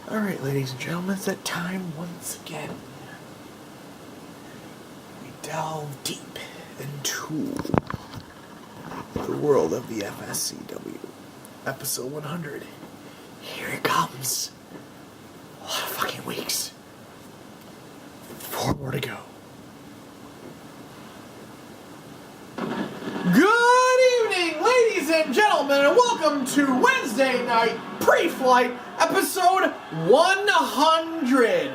Alright, ladies and gentlemen, it's that time once again. We delve deep into the world of the FSCW. Episode 100. Here it comes. A lot of fucking weeks. 4 more to go. Good evening, ladies and gentlemen, and welcome to Wednesday Night Preflight, episode 100.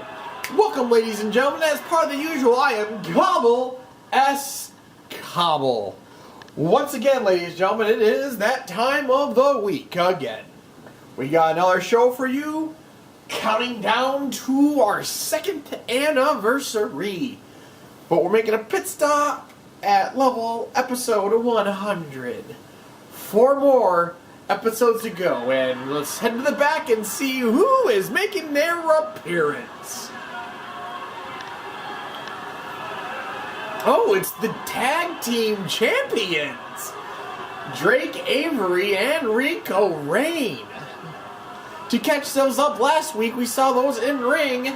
Welcome, ladies and gentlemen. As part of the usual, I am Gobble S. Cobble. Once again, ladies and gentlemen, it is that time of the week again. We got another show for you, counting down to our 2nd anniversary. But we're making a pit stop at level episode 100. 4 more episodes to go, and let's head to the back and see who is making their appearance. Oh, it's the tag team champions, Drake Avery and Rico Rain. To catch those up last week, we saw those in ring,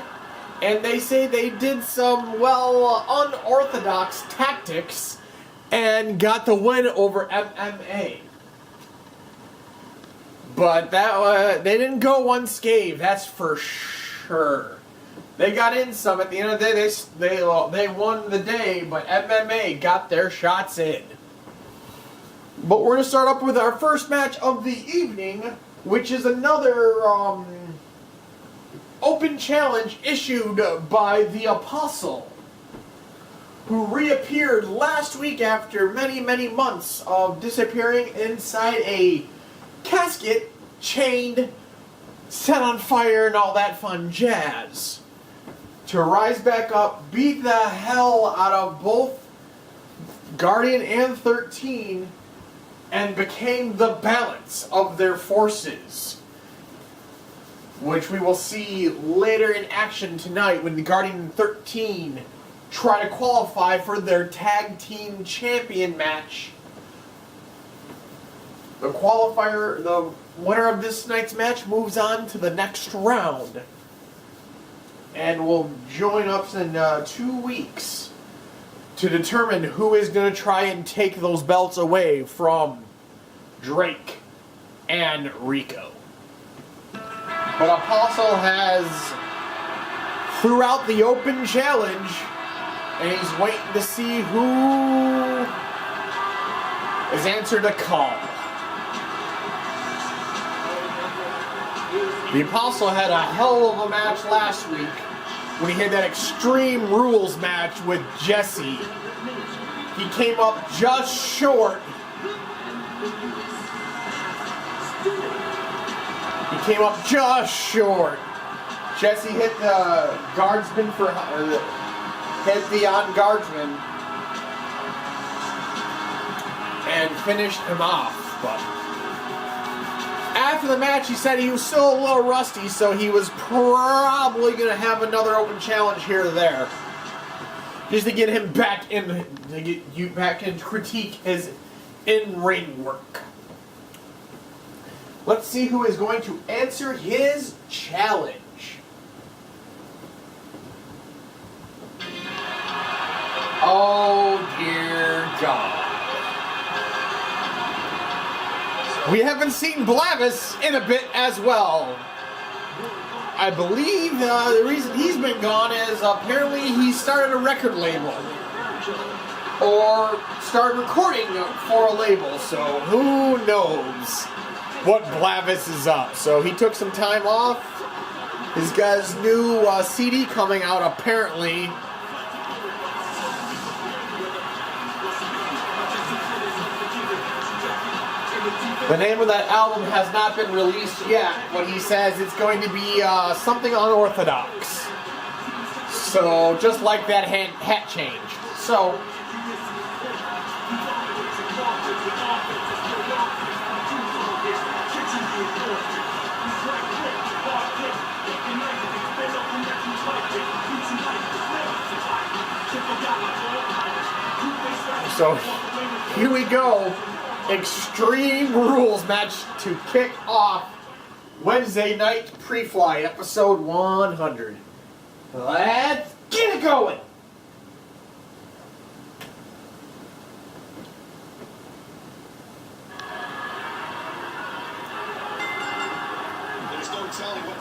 and they say they did some, unorthodox tactics and got the win over MMA. But they didn't go unscathed, that's for sure. They got in some. At the end of the day, they won the day, but MMA got their shots in. But we're going to start up with our first match of the evening, which is another open challenge issued by the Apostle, who reappeared last week after many, many months of disappearing inside a casket, chained, set on fire, and all that fun jazz, to rise back up, beat the hell out of both Guardian and 13, and became the balance of their forces, which we will see later in action tonight when the Guardian and 13 try to qualify for their tag team champion match. The qualifier, the winner of this night's match, moves on to the next round and will join us in 2 weeks to determine who is going to try and take those belts away from Drake and Rico. But Apostle has, throughout the open challenge, and he's waiting to see who is answered a call. The Apostle had a hell of a match last week when he had that Extreme Rules match with Jesse. He came up just short. Jesse hit the guardsman hit the on-guardsman and finished him off. But after the match, he said he was still a little rusty, so he was probably going to have another open challenge here or there, just to get him back in, to get you back and critique his in-ring work. Let's see who is going to answer his challenge. Oh dear God. We haven't seen Blavis in a bit as well. I believe the reason he's been gone is apparently he started a record label. Or started recording for a label, so who knows what Blavis is up. So he took some time off. He's got his new CD coming out apparently. The name of that album has not been released yet, but he says it's going to be something unorthodox. So, just like that hat change. So, here we go. Extreme Rules match to kick off Wednesday night pre-flight, episode 100. Let's get it going!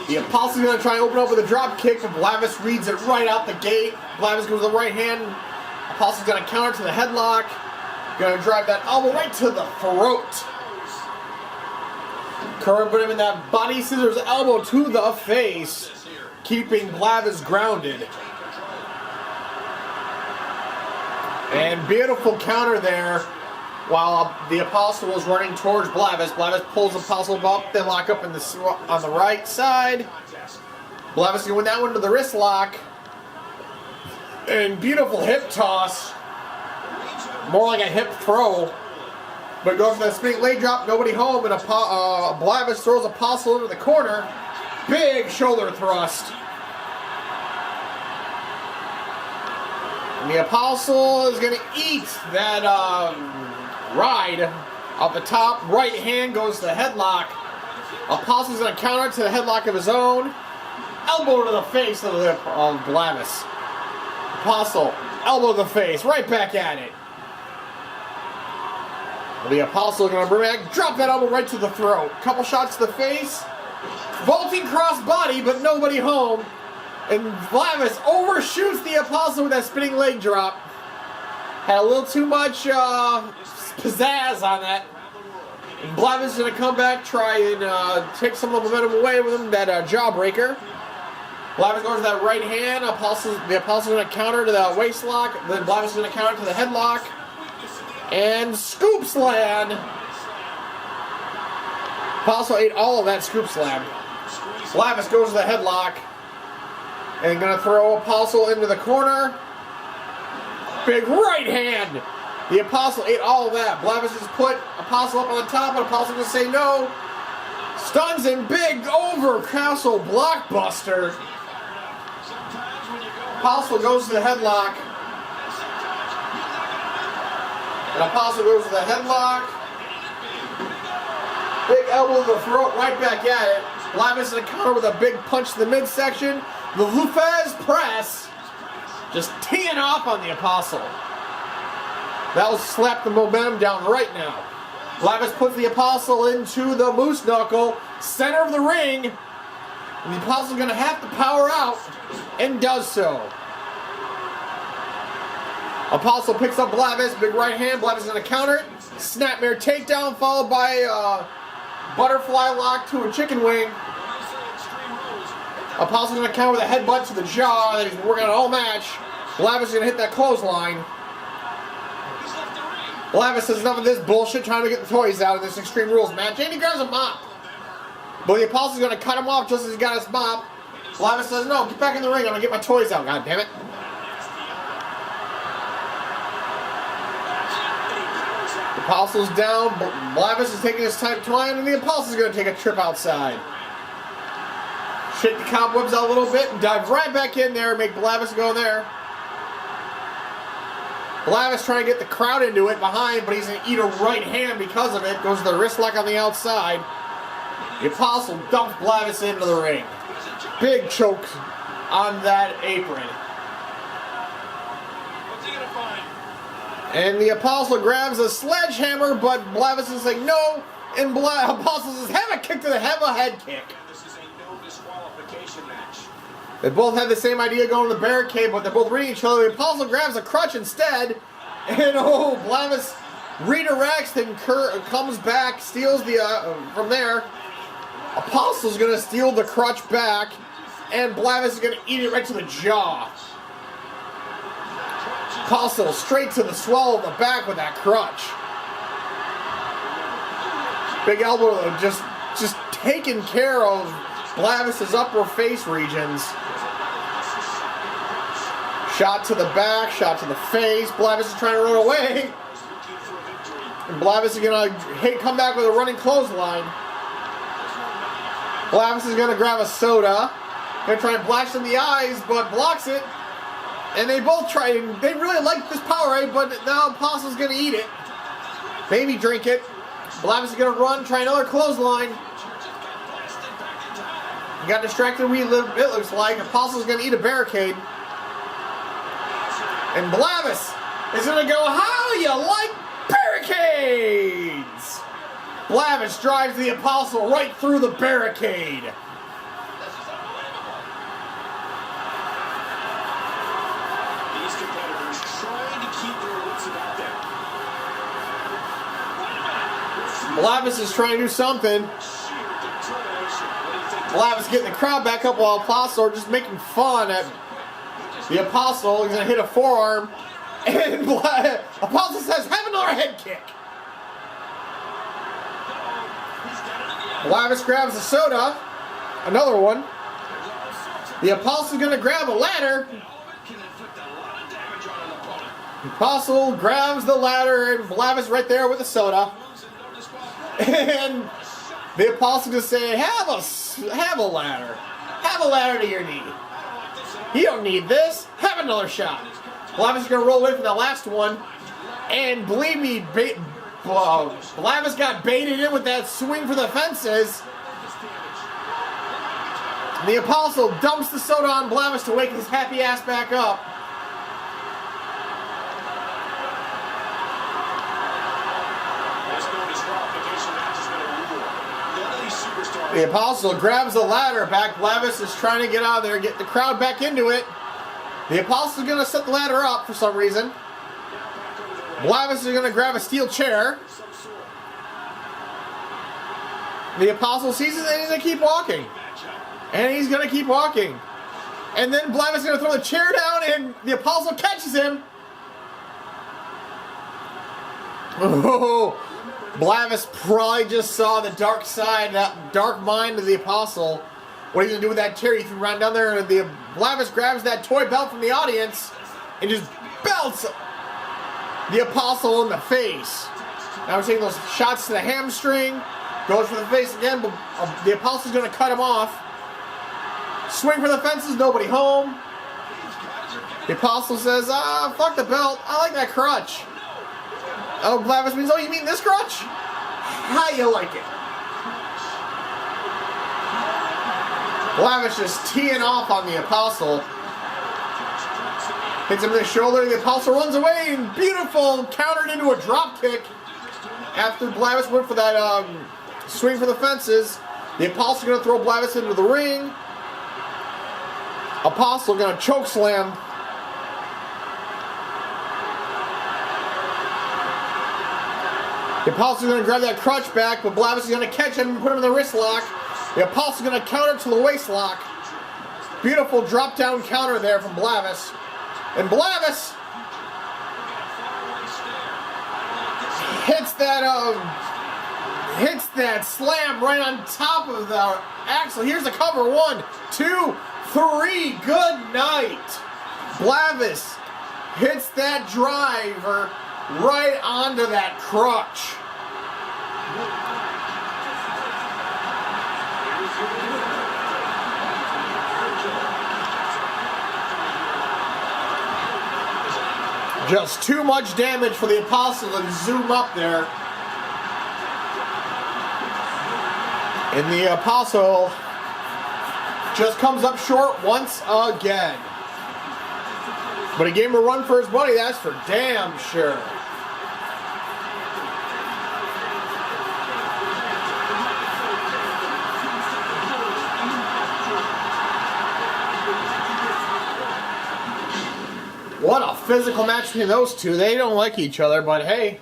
The Apostle's going to try and open up with a drop kick, but Blavis reads it right out the gate. Blavis goes to the right hand. Apostle's going to counter to the headlock. Going to drive that elbow right to the throat. Curran put him in that body scissors elbow to the face, keeping Blavis grounded. And beautiful counter there while the Apostle was running towards Blavis. Blavis pulls the Apostle up, they lock up on the right side. Blavis can win that one to the wrist lock. And beautiful hip toss. More like a hip throw. But goes for that spinning leg drop, nobody home, and Blavis throws Apostle into the corner. Big shoulder thrust. And the Apostle is going to eat that ride off the top. Right hand goes to the headlock. Apostle's going to counter to the headlock of his own. Elbow to the face of Blavis. Apostle, elbow to the face, right back at it. The Apostle going to bring back, drop that elbow right to the throat. Couple shots to the face. Vaulting cross body, but nobody home. And Blavis overshoots the Apostle with that spinning leg drop. Had a little too much pizzazz on that. And Blavis is going to come back, try and take some of the momentum away with him, that jawbreaker. Blavis goes to that right hand. The Apostle's going to counter to the waist lock. Then Blavis is going to counter to the headlock. And scoop slam. Apostle ate all of that scoop slam. Blavis goes to the headlock. And going to throw Apostle into the corner. Big right hand. The Apostle ate all of that. Blavis just put Apostle up on the top, and Apostle just say no. Stuns him. Big over castle blockbuster. Apostle goes to the headlock. And Apostle goes to the headlock. Big elbow to the throat, right back at it. Blavis in a counter with a big punch to the midsection. The Lufez press. Just teeing off on the Apostle. That'll slap the momentum down right now. Blavis puts the Apostle into the moose knuckle, center of the ring. And the Apostle's going to have to power out, and does so. Apostle picks up Blavis, big right hand. Blavis is going to counter it. Snapmare takedown followed by butterfly lock to a chicken wing. Apostle's going to counter with a headbutt to the jaw that he's been working on all match. Blavis is going to hit that clothesline. Blavis says enough of this bullshit trying to get the toys out of this Extreme Rules match. And he grabs a mop. But the Apostle's going to cut him off just as he got his mop. Blavis says, no, get back in the ring. I'm going to get my toys out, God damn it. The Apostle's down. Blavis is taking his time to twine, and the Apostle's going to take a trip outside. Shake the cobwebs out a little bit and dive right back in there and make Blavis go there. Blavis trying to get the crowd into it behind, but he's going to eat a right hand because of it. Goes to the wrist lock on the outside. The Apostle dumps Blavis into the ring. Big choke on that apron. And the Apostle grabs a sledgehammer, but Blavis is like, no. And Apostle says, have a kick to the head, a head kick. They both had the same idea going to the barricade, but they're both reading each other. The Apostle grabs a crutch instead. And Blavis redirects and comes back, steals the from there. Apostle's going to steal the crutch back. And Blavis is going to eat it right to the jaw. Apostle straight to the swell of the back with that crutch. Big elbow just taking care of Blavis's upper face regions. Shot to the back, shot to the face. Blavis is trying to run away. And Blavis is going to come back with a running clothesline. Blavis is going to grab a soda. Going to try and blast in the eyes, but blocks it. And they both try, and they really like this Powerade, but now Apostle's going to eat it. Maybe drink it. Blavis is going to run, try another clothesline. He got distracted, it looks like. Apostle's going to eat a barricade. And Blavis is going to go, how you like barricades? Blavis drives the Apostle right through the barricade. These competitors trying to keep their wits about them. Blavis is trying to do something. Blavis getting the crowd back up while Apostle are just making fun at the Apostle. He's going to hit a forearm. And Apostle says, have another head kick. Blavis grabs the soda. Another one. The Apostle's going to grab a ladder. The Apostle grabs the ladder and Blavis right there with the soda. And the Apostle just say, have a ladder. Have a ladder to your knee. You don't need this. Have another shot. Blavis is going to roll away from that last one. And believe me, Blavis got baited in with that swing for the fences. And the Apostle dumps the soda on Blavis to wake his happy ass back up. The Apostle grabs the ladder back. Blavis is trying to get out of there, get the crowd back into it. The Apostle is going to set the ladder up for some reason. Blavis is going to grab a steel chair. The Apostle sees it and he's going to keep walking. And he's going to keep walking. And then Blavis is going to throw the chair down and the Apostle catches him. Oh, Blavis probably just saw the dark side, that dark mind of the Apostle. What he's going to do with that chair, he threw right down there, and the Blavis grabs that toy belt from the audience and just belts the Apostle in the face. Now we're taking those shots to the hamstring. Goes for the face again, but the Apostle's going to cut him off. Swing for the fences, nobody home. The Apostle says, fuck the belt. I like that crutch. Oh, Blavis means, oh, you mean this crutch? How you like it? Blavis just teeing off on the Apostle. Hits him in the shoulder. The Apostle runs away and beautiful countered into a drop kick. After Blavis went for that swing for the fences, the Apostle going to throw Blavis into the ring. Apostle going to choke slam. The Apostle's going to grab that crutch back, but Blavis is going to catch him and put him in the wrist lock. The Apostle's going to counter to the waist lock. Beautiful drop down counter there from Blavis. And Blavis hits that slam right on top of the axle. Here's the cover. 1, 2, 3. Good night. Blavis hits that driver right onto that crutch. Just too much damage for the Apostle to zoom up there. And the Apostle just comes up short once again. But he gave him a run for his money, that's for damn sure. What a physical match between those two. They don't like each other, but hey,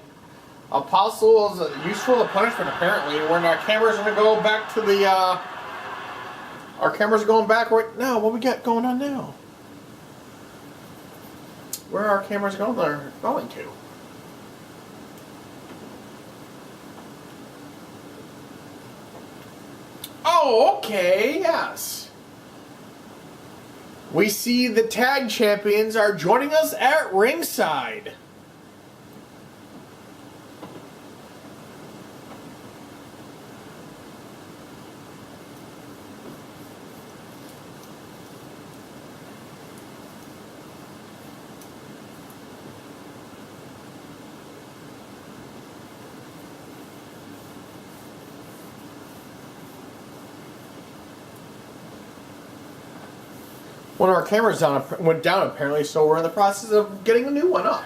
Apostle is useful to punishment apparently. When our cameras are going to go back to the, our cameras are going back right now. What we got going on now? Where are our cameras going? They're going to. Oh, okay, yes. We see the tag champions are joining us at ringside. One of our cameras went down apparently, so we're in the process of getting a new one up.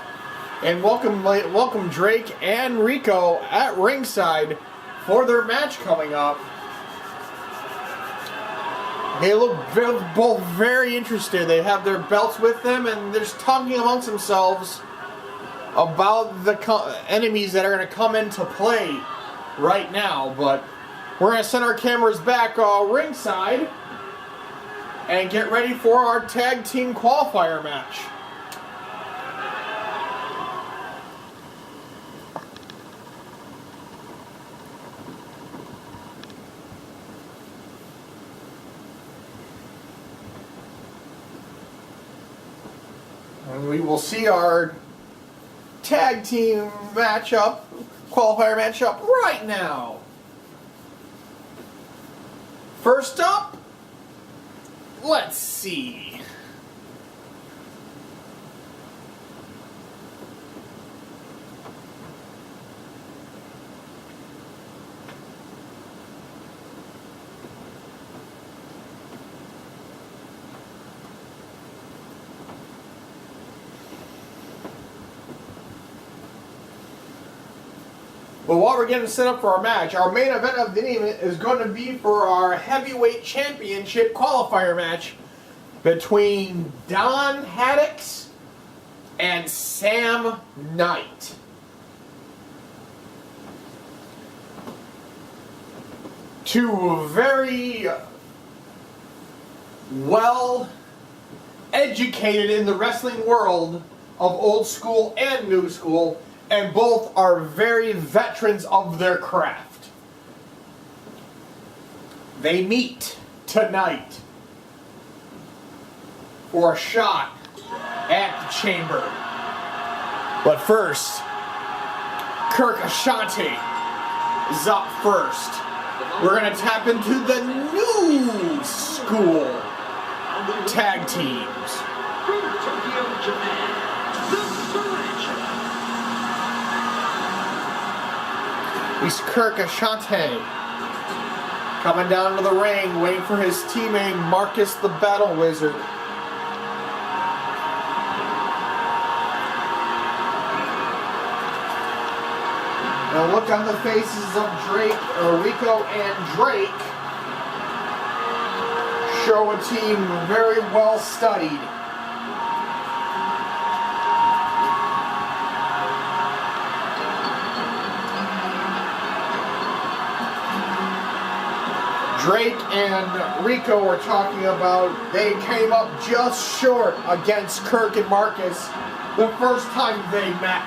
And welcome Drake and Rico at ringside for their match coming up. They look both very interested. They have their belts with them, and they're just talking amongst themselves about the enemies that are going to come into play right now. But we're going to send our cameras back ringside and get ready for our tag team qualifier match. And we will see our tag team matchup, qualifier matchup right now. First up, let's see. But while we're getting set up for our match, our main event of the evening is going to be for our heavyweight championship qualifier match between Don Haddix and Sam Nite. Two very well educated in the wrestling world of old school and new school, and both are very veterans of their craft. They meet tonight for a shot at the Chamber. But first, Kirk Ashante is up first. We're going to tap into the new school tag teams. From Tokyo, Japan, the Tarantula. He's Kirk Ashante coming down to the ring, waiting for his teammate Marcus the Battle Wizard. Now look on the faces of Rico and Drake. Show a team very well studied. Drake and Rico were talking about they came up just short against Kirk and Marcus the first time they met.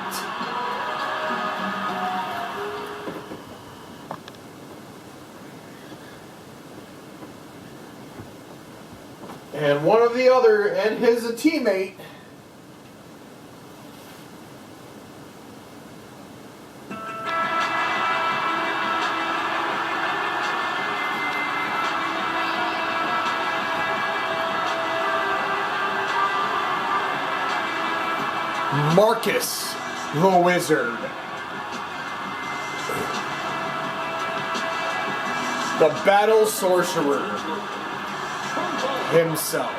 And one of the other and his teammate Marcus the Wizard. The Battle Sorcerer himself.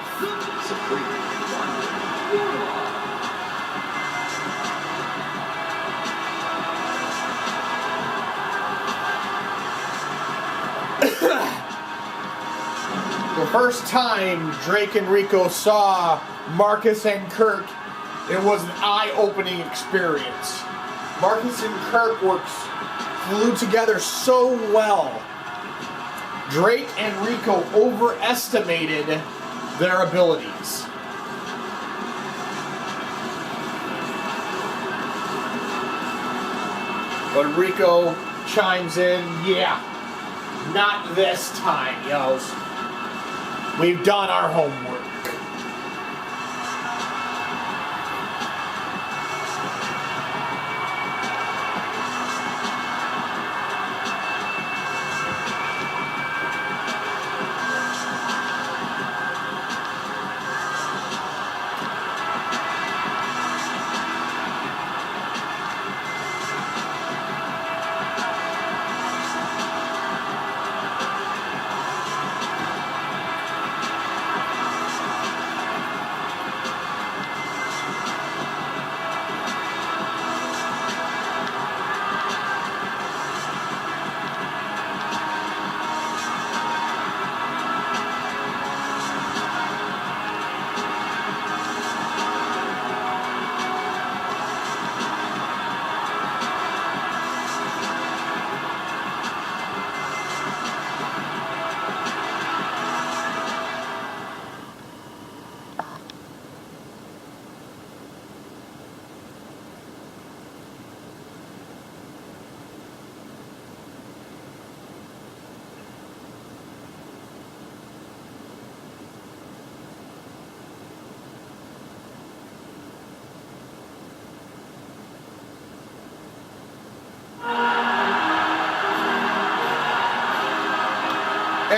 The first time Drake and Rico saw Marcus and Kirk, it was an eye-opening experience. Marcus and Kirk flew together so well. Drake and Rico overestimated their abilities. But Rico chimes in, yeah, not this time, yos. We've done our homework.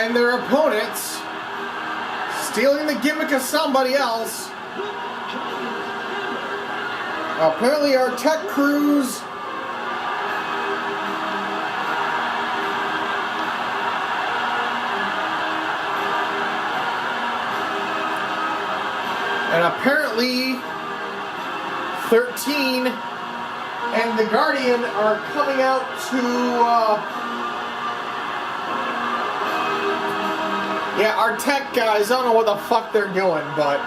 And their opponents stealing the gimmick of somebody else. Apparently our tech crews and apparently 13 and the Guardian are coming out to yeah, our tech guys, I don't know what the fuck they're doing, but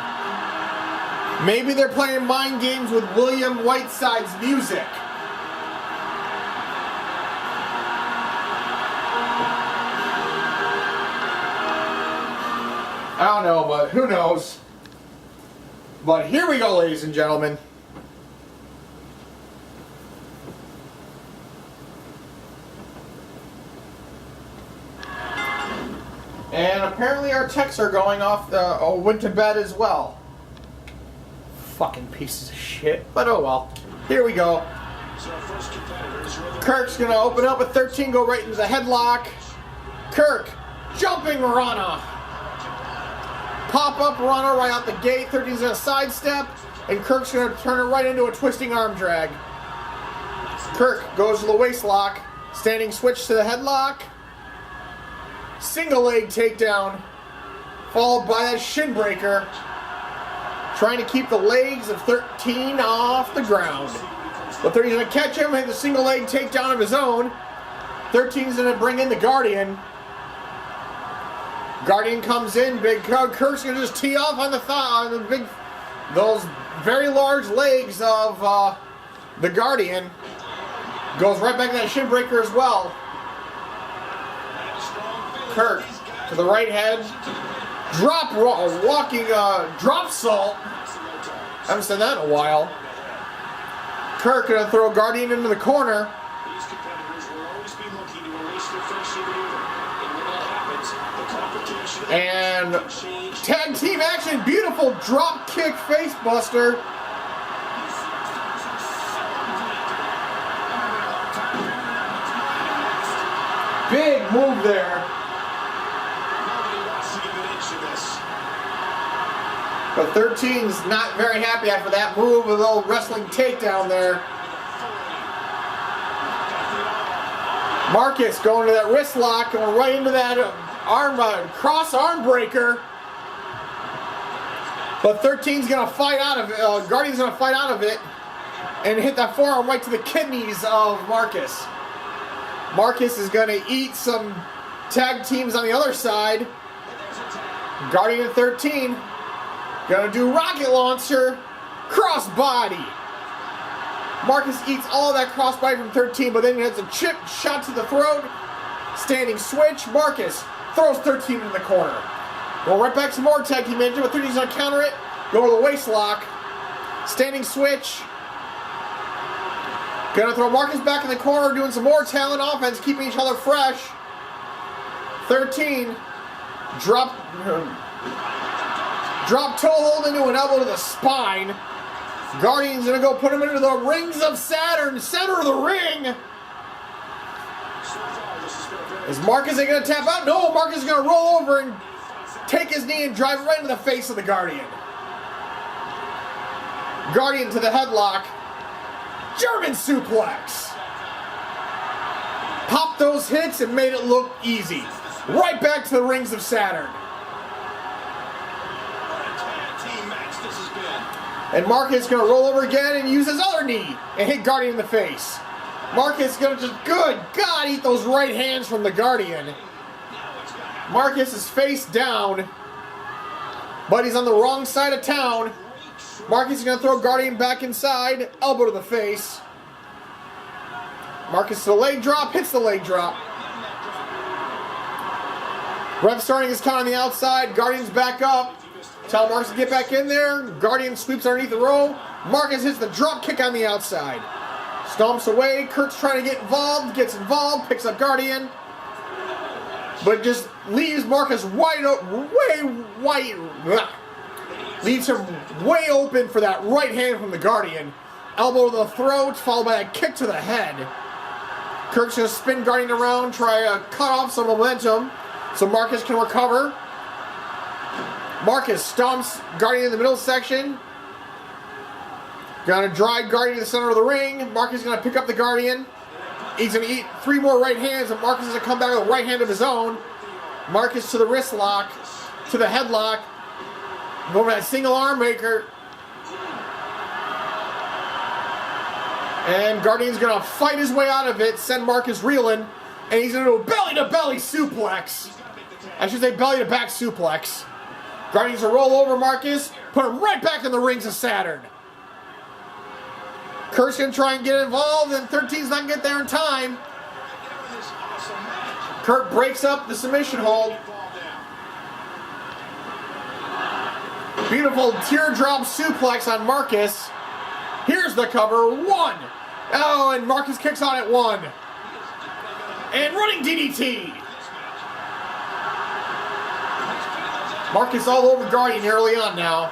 maybe they're playing mind games with William Whiteside's music. I don't know, but who knows. But here we go, ladies and gentlemen. And apparently our techs are going off went to bed as well. Fucking pieces of shit. But oh well. Here we go. Kirk's gonna open up with 13, go right into the headlock. Kirk, jumping Rana. Pop-up Rana right out the gate. 13's gonna sidestep. And Kirk's gonna turn it right into a twisting arm drag. Kirk goes to the waist lock. Standing switch to the headlock. Single leg takedown, followed by that shin breaker, trying to keep the legs of 13 off the ground. But 13's going to catch him, hit the single leg takedown of his own. 13's going to bring in the Guardian. Guardian comes in, big Kirk's going to just tee off on the thigh, on the big, those very large legs of the Guardian. Goes right back to that shin breaker as well. Kirk to the right head, drop salt. Haven't said that in a while. Kirk gonna throw Guardian into the corner. These competitors will always be looking to erase their friendship even. And when that happens, the competition And tag team action, beautiful drop kick face buster. Big move there. But 13's not very happy after that move, a little wrestling takedown there. Marcus going to that wrist lock, going right into that cross arm breaker. But 13's going to fight out of it, Guardian's going to fight out of it and hit that forearm right to the kidneys of Marcus. Marcus is going to eat some tag teams on the other side. Guardian 13. Gonna do rocket launcher, crossbody. Marcus eats all of that crossbody from 13, but then he has a chip shot to the throat. Standing switch. Marcus throws 13 in the corner. Go right back to more tag team manager, but 13's gonna counter it. Go to the waist lock. Standing switch. Gonna throw Marcus back in the corner, doing some more talent offense, keeping each other fresh. 13. Drop toe hold into an elbow to the spine. Guardian's gonna go put him into the rings of Saturn, center of the ring. Is Marcus gonna tap out? No, Marcus is gonna roll over and take his knee and drive right into the face of the Guardian. Guardian to the headlock. German suplex. Popped those hits and made it look easy. Right back to the rings of Saturn. And Marcus is going to roll over again and use his other knee and hit Guardian in the face. Marcus is going to just, good God, eat those right hands from the Guardian. Marcus is face down, but he's on the wrong side of town. Marcus is going to throw Guardian back inside, elbow to the face. Marcus to the leg drop, hits the leg drop. Ref starting his count on the outside, Guardian's back up. Tell Marcus to get back in there. Guardian sweeps underneath the row. Marcus hits the drop kick on the outside. Stomps away. Kurt's trying to get involved. Gets involved. Picks up Guardian. But just leaves Marcus leaves him way open for that right hand from the Guardian. Elbow to the throat, followed by a kick to the head. Kirk's going to spin Guardian around, try to cut off some momentum. so Marcus can recover. Marcus stomps Guardian in the middle section. Gonna drive Guardian to the center of the ring. Marcus is gonna pick up the Guardian. He's gonna eat 3 more right hands, and Marcus is gonna come back with a right hand of his own. Marcus to the wrist lock, to the headlock. Go over that single arm maker. And Guardian's gonna fight his way out of it, send Marcus reeling, and he's gonna do a belly-to-belly suplex. I should say belly-to-back suplex. Guardian's gonna roll over Marcus, put him right back in the rings of Saturn. Kurt's gonna try and get involved, and 13's not gonna get there in time. Kurt breaks up the submission hold. Beautiful teardrop suplex on Marcus. Here's the cover. 1. Oh, and Marcus kicks out at 1. And running DDT. Marcus all over Guardian early on now.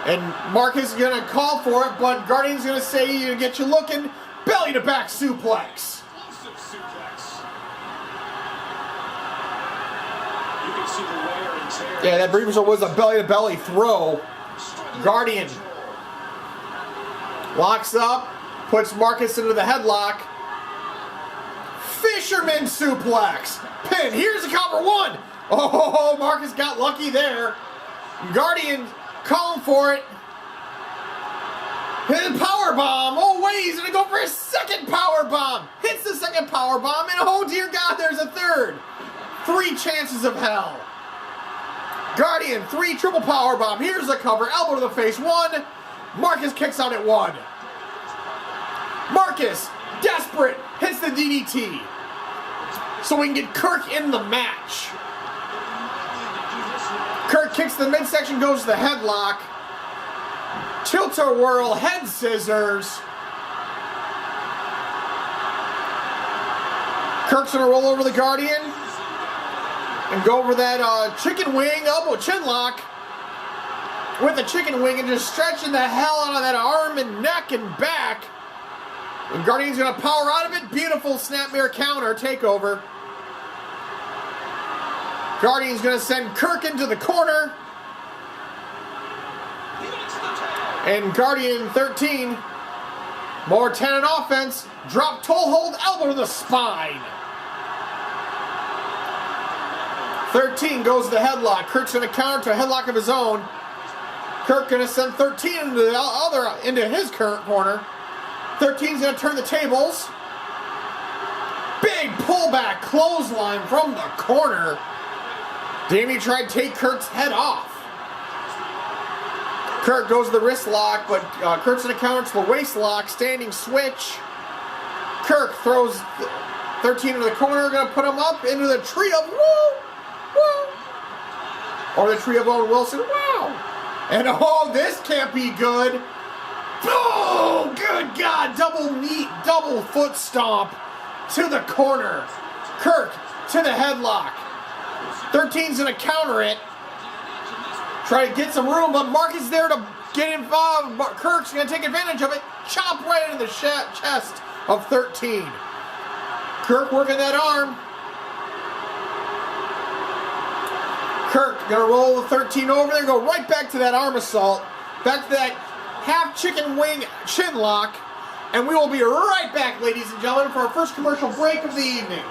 And Marcus is going to call for it, but Guardian's going to say, you get you looking, belly to back suplex. Yeah, that briefly was a belly to belly throw. Guardian locks up, puts Marcus into the headlock. Fisherman suplex. Pin. Here's the cover. 1. Oh, Marcus got lucky there. Guardian calling for it. And power bomb. Oh wait, he's gonna go for a second power bomb. Hits the second power bomb, and oh dear God, there's a third. 3 chances of hell. Guardian, 3 triple power bomb. Here's the cover. Elbow to the face. 1. Marcus kicks out at 1. Marcus, desperate, hits the DDT. So we can get Kirk in the match. Kirk kicks the midsection, goes to the headlock. Tilt-a-whirl, head scissors. Kirk's gonna roll over the Guardian and go over that chicken wing elbow chin lock with the chicken wing and just stretching the hell out of that arm and neck and back. And Guardian's gonna power out of it. Beautiful snapmare counter takeover. Guardian's gonna send Kirk into the corner. And Guardian 13, more 10 in offense. Drop toe hold, elbow to the spine. 13 goes to the headlock. Kirk's gonna counter to a headlock of his own. Kirk gonna send 13 into his current corner. 13's gonna turn the tables. Big pullback clothesline from the corner. Damien tried to take Kirk's head off. Kirk goes to the wrist lock, but Kirk's gonna counter to the waist lock, standing switch. Kirk throws 13 into the corner, gonna put him up into the tree of woo, or the tree of Owen Wilson, wow. And oh, this can't be good. Oh, good God, double knee, double foot stomp to the corner. Kirk to the headlock. 13's gonna counter it. Try to get some room, but Marcus is there to get involved. Kirk's going to take advantage of it. Chop right into the chest of 13. Kirk working that arm. Kirk going to roll the 13 over there, go right back to that arm assault. Back to that half chicken wing chin lock. And we will be right back, ladies and gentlemen, for our first commercial break of the evening.